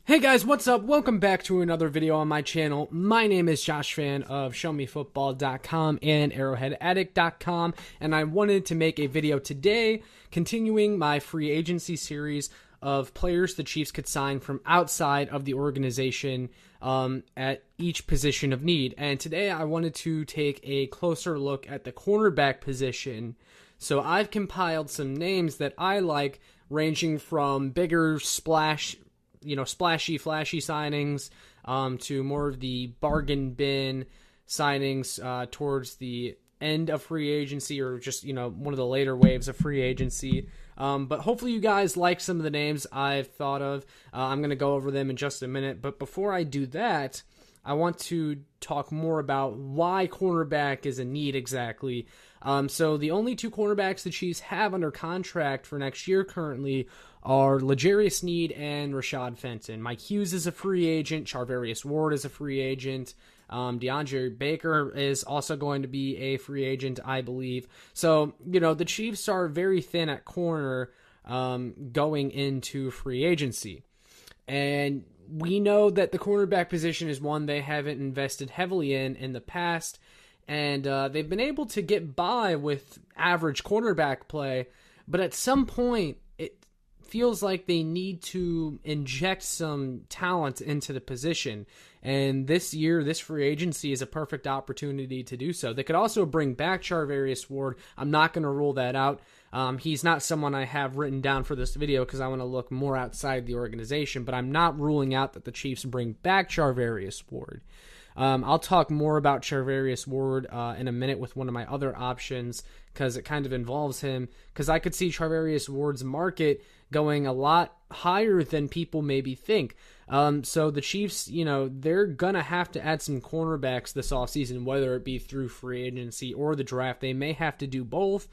Hey guys, what's up? Welcome back to another video on my channel. My name is Josh Fan of ShowMeFootball.com and ArrowheadAddict.com, and I wanted to make a video today continuing my free agency series of players the Chiefs could sign from outside of the organization at each position of need. And today I wanted to take a closer look at the cornerback position. So I've compiled some names that I like, ranging from bigger splashy, flashy signings to more of the bargain bin signings towards the end of free agency, or just, one of the later waves of free agency. But hopefully you guys like some of the names I've thought of. I'm going to go over them in just a minute. But before I do that, I want to talk more about why cornerback is a need exactly. So the only two cornerbacks the Chiefs have under contract for next year currently are L'Jarius Sneed and Rashad Fenton. Mike Hughes is a free agent. Charvarius Ward is a free agent. DeAndre Baker is also going to be a free agent, I believe. So, the Chiefs are very thin at corner going into free agency. And we know that the cornerback position is one they haven't invested heavily in the past. And they've been able to get by with average cornerback play. But at some point, it feels like they need to inject some talent into the position. And this year, this free agency is a perfect opportunity to do so. They could also bring back Charvarius Ward. I'm not going to rule that out. He's not someone I have written down for this video because I want to look more outside the organization. But I'm not ruling out that the Chiefs bring back Charvarius Ward. I'll talk more about Charvarius Ward in a minute with one of my other options, because it kind of involves him, because I could see Charvarius Ward's market going a lot higher than people maybe think. So the Chiefs, they're going to have to add some cornerbacks this offseason, whether it be through free agency or the draft. They may have to do both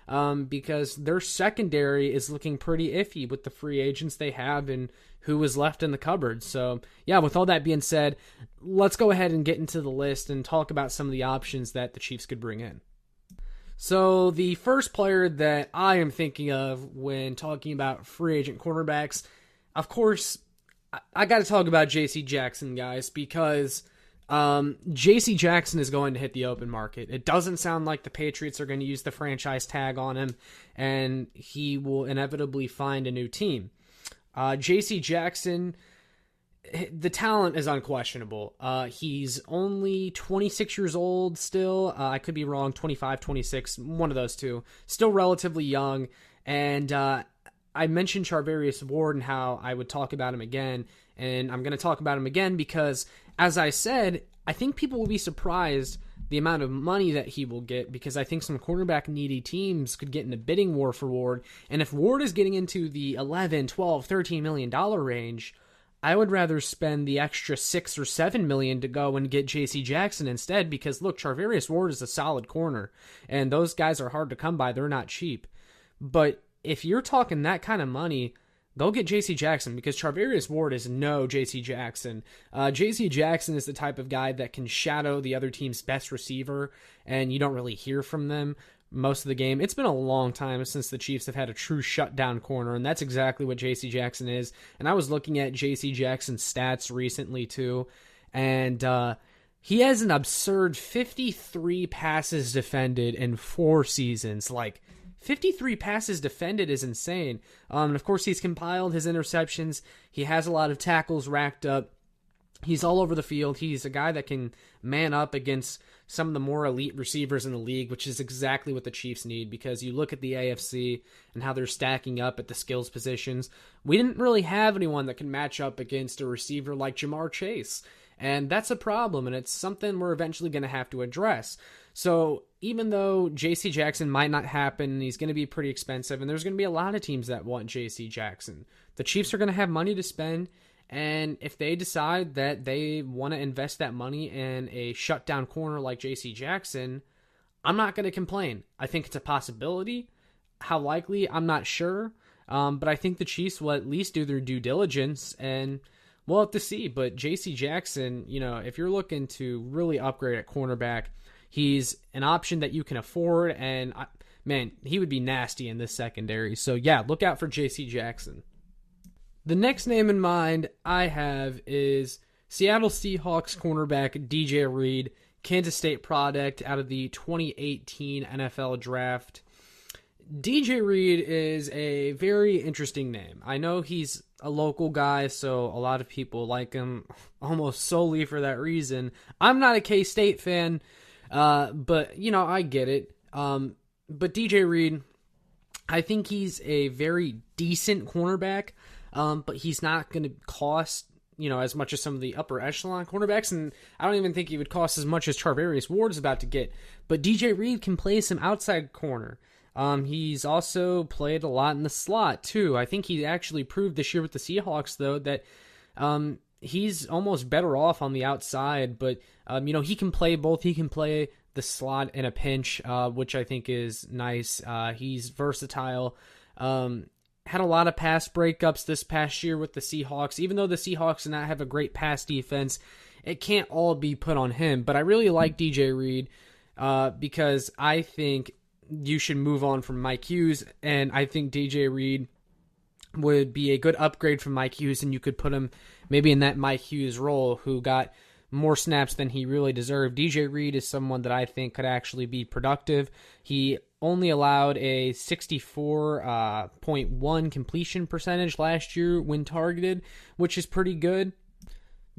because their secondary is looking pretty iffy with the free agents they have and who is left in the cupboard. So, yeah, with all that being said, let's go ahead and get into the list and talk about some of the options that the Chiefs could bring in. So, the first player that I am thinking of when talking about free agent cornerbacks, of course, I got to talk about J.C. Jackson, guys, because J.C. Jackson is going to hit the open market. It doesn't sound like the Patriots are going to use the franchise tag on him, and he will inevitably find a new team. J.C. Jackson, the talent is unquestionable. He's only 26 years old still. I could be wrong, 25, 26, one of those two. Still relatively young. And I mentioned Charvarius Ward and how I would talk about him again. And I'm going to talk about him again because, as I said, I think people will be surprised the amount of money that he will get, because I think some cornerback needy teams could get in a bidding war for Ward. And if Ward is getting into the 11, 12, $13 million range, I would rather spend the extra $6 or $7 million to go and get J.C. Jackson instead, because look, Charvarius Ward is a solid corner, and those guys are hard to come by. They're not cheap. But if you're talking that kind of money, go get J.C. Jackson, because Charvarius Ward is no J.C. Jackson. J.C. Jackson is the type of guy that can shadow the other team's best receiver, and you don't really hear from them most of the game. It's been a long time since the Chiefs have had a true shutdown corner, and that's exactly what J.C. Jackson is. And I was looking at J.C. Jackson's stats recently, too, and he has an absurd 53 passes defended in 4 seasons. 53 passes defended is insane. And of course, he's compiled his interceptions. He has a lot of tackles racked up. He's all over the field. He's a guy that can man up against some of the more elite receivers in the league, which is exactly what the Chiefs need, because you look at the AFC and how they're stacking up at the skills positions. We didn't really have anyone that can match up against a receiver like Jamar Chase. And that's a problem, and it's something we're eventually going to have to address. So even though J.C. Jackson might not happen, he's going to be pretty expensive, and there's going to be a lot of teams that want J.C. Jackson. The Chiefs are going to have money to spend, and if they decide that they want to invest that money in a shutdown corner like J.C. Jackson, I'm not going to complain. I think it's a possibility. How likely, I'm not sure. But I think the Chiefs will at least do their due diligence, and we'll have to see. But J.C. Jackson, if you're looking to really upgrade at cornerback, he's an option that you can afford, and he would be nasty in this secondary. So yeah, look out for J.C. Jackson. The next name in mind I have is Seattle Seahawks cornerback DJ Reed, Kansas State product out of the 2018 NFL Draft. DJ Reed is a very interesting name. I know he's a local guy, so a lot of people like him almost solely for that reason. I'm not a K-State fan, but, I get it. But DJ Reed, I think he's a very decent cornerback, but he's not going to cost, as much as some of the upper echelon cornerbacks, and I don't even think he would cost as much as Charvarius Ward is about to get. But DJ Reed can play some outside corner. He's also played a lot in the slot, too. I think he actually proved this year with the Seahawks, though, that he's almost better off on the outside. But, he can play both. He can play the slot in a pinch, which I think is nice. He's versatile. Had a lot of pass breakups this past year with the Seahawks. Even though the Seahawks do not have a great pass defense, it can't all be put on him. But I really like DJ Reed because I think you should move on from Mike Hughes, and I think DJ Reed would be a good upgrade from Mike Hughes, and you could put him maybe in that Mike Hughes role, who got more snaps than he really deserved. DJ Reed is someone that I think could actually be productive. He only allowed a 64.1 completion percentage last year when targeted, which is pretty good.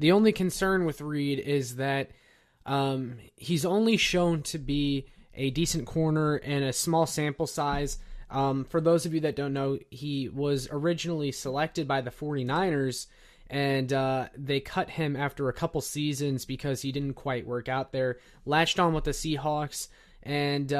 The only concern with Reed is that he's only shown to be a decent corner and a small sample size. For those of you that don't know, he was originally selected by the 49ers, and they cut him after a couple seasons because he didn't quite work out there. Latched on with the Seahawks and,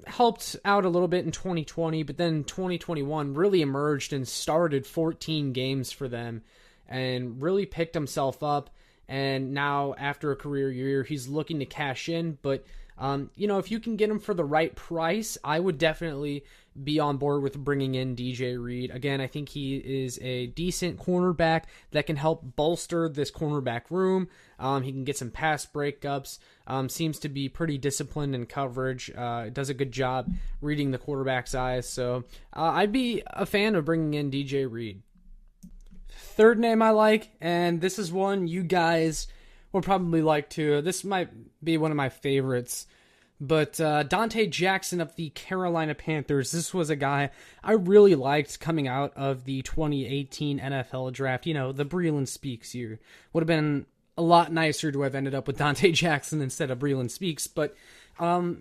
helped out a little bit in 2020, but then 2021 really emerged and started 14 games for them and really picked himself up. And now, after a career year, he's looking to cash in. But, if you can get him for the right price, I would definitely be on board with bringing in DJ Reed. Again, I think he is a decent cornerback that can help bolster this cornerback room. He can get some pass breakups. Seems to be pretty disciplined in coverage. Does a good job reading the quarterback's eyes. So I'd be a fan of bringing in DJ Reed. Third name I like, and this is one you guys will probably like too. This might be one of my favorites, but Dante Jackson of the Carolina Panthers. This was a guy I really liked coming out of the 2018 NFL Draft. The Breeland Speaks year. Would have been a lot nicer to have ended up with Dante Jackson instead of Breeland Speaks, but, I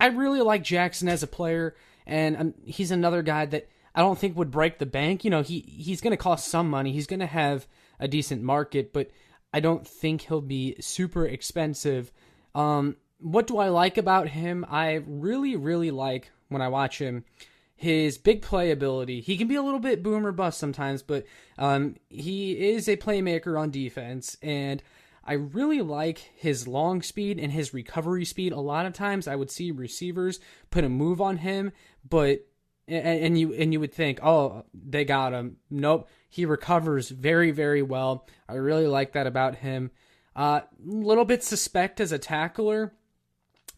really like Jackson as a player, and he's another guy that I don't think would break the bank. He's going to cost some money. He's going to have a decent market, but I don't think he'll be super expensive. What do I like about him? I really, really like, when I watch him, his big playability. He can be a little bit boom or bust sometimes, but he is a playmaker on defense, and I really like his long speed and his recovery speed. A lot of times I would see receivers put a move on him, but and you would think, oh, they got him. Nope, he recovers very, very well. I really like that about him. Little bit suspect as a tackler,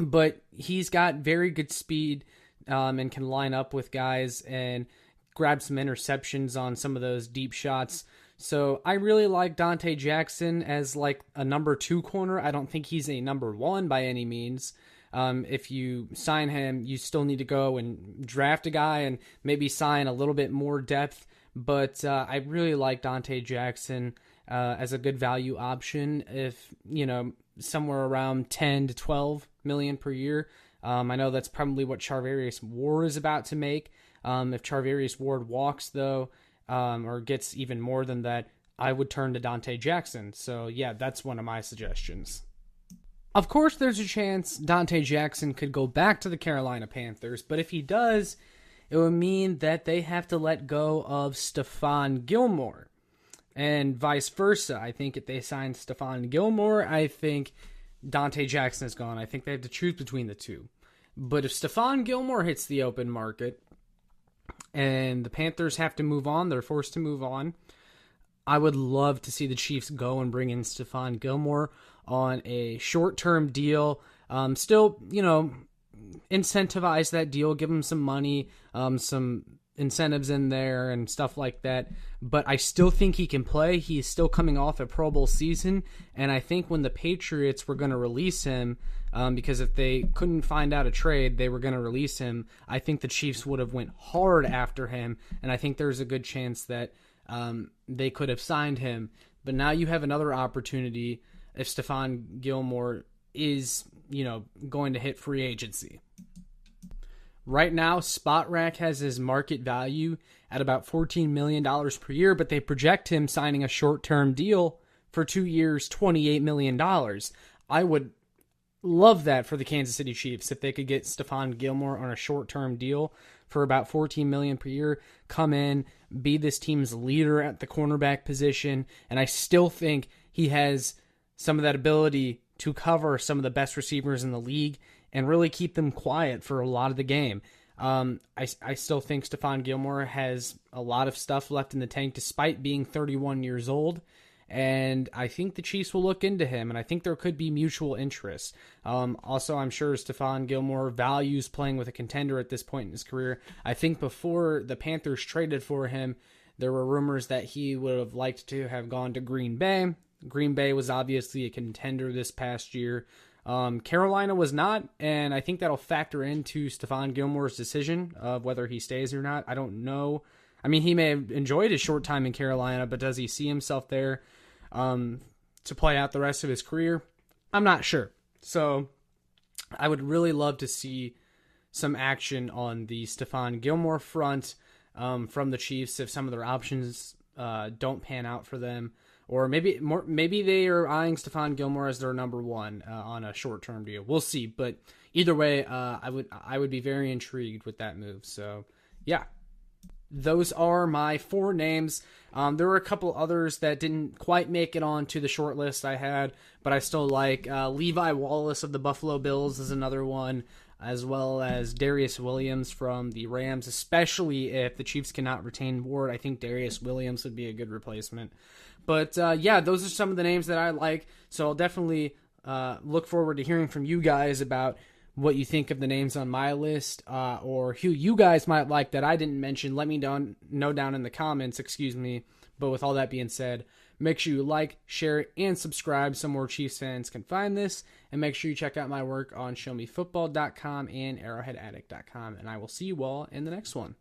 but he's got very good speed and can line up with guys and grab some interceptions on some of those deep shots. So I really like Dante Jackson as like a number 2 corner. I don't think he's a number 1 by any means. If you sign him, you still need to go and draft a guy and maybe sign a little bit more depth. But I really like Dante Jackson as a good value option. If, somewhere around 10 to 12 million per year. I know that's probably what Charvarius Ward is about to make. If Charvarius Ward walks, though, or gets even more than that, I would turn to Dante Jackson. So, yeah, that's one of my suggestions. Of course, there's a chance Dante Jackson could go back to the Carolina Panthers, but if he does, it would mean that they have to let go of Stephan Gilmore, and vice versa. I think if they sign Stephan Gilmore, I think Dante Jackson is gone. I think they have to choose between the two. But if Stephan Gilmore hits the open market and the Panthers have to move on, they're forced to move on, I would love to see the Chiefs go and bring in Stephan Gilmore on a short-term deal. Still, incentivize that deal, give him some money, some incentives in there and stuff like that. But I still think he can play. He's still coming off a Pro Bowl season. And I think when the Patriots were going to release him, because if they couldn't find out a trade, they were going to release him, I think the Chiefs would have went hard after him. And I think there's a good chance that they could have signed him. But now you have another opportunity if Stephan Gilmore is, going to hit free agency. Right now, SpotRack has his market value at about $14 million per year, but they project him signing a short-term deal for 2 years, $28 million. I would love that for the Kansas City Chiefs if they could get Stephan Gilmore on a short-term deal for about $14 million per year, come in, be this team's leader at the cornerback position, and I still think he has some of that ability to cover some of the best receivers in the league and really keep them quiet for a lot of the game. I still think Stephan Gilmore has a lot of stuff left in the tank despite being 31 years old, and I think the Chiefs will look into him, and I think there could be mutual interest. Also, I'm sure Stephan Gilmore values playing with a contender at this point in his career. I think before the Panthers traded for him, there were rumors that he would have liked to have gone to Green Bay. Green Bay was obviously a contender this past year. Carolina was not, and I think that'll factor into Stephan Gilmore's decision of whether he stays or not. I don't know. I mean, he may have enjoyed his short time in Carolina, but does he see himself there to play out the rest of his career? I'm not sure. So I would really love to see some action on the Stephan Gilmore front from the Chiefs if some of their options don't pan out for them. Or maybe they are eyeing Stephan Gilmore as their number one on a short-term deal. We'll see. But either way, I would be very intrigued with that move. So, yeah. Those are my 4 names. There were a couple others that didn't quite make it onto the short list I had, but I still like Levi Wallace of the Buffalo Bills is another one, as well as Darius Williams from the Rams, especially if the Chiefs cannot retain Ward. I think Darius Williams would be a good replacement. But, yeah, those are some of the names that I like, so I'll definitely look forward to hearing from you guys about what you think of the names on my list, or who you guys might like that I didn't mention. Let me know down in the comments, But with all that being said, make sure you like, share, and subscribe so more Chiefs fans can find this. And make sure you check out my work on ShowMeFootball.com and ArrowheadAddict.com. And I will see you all in the next one.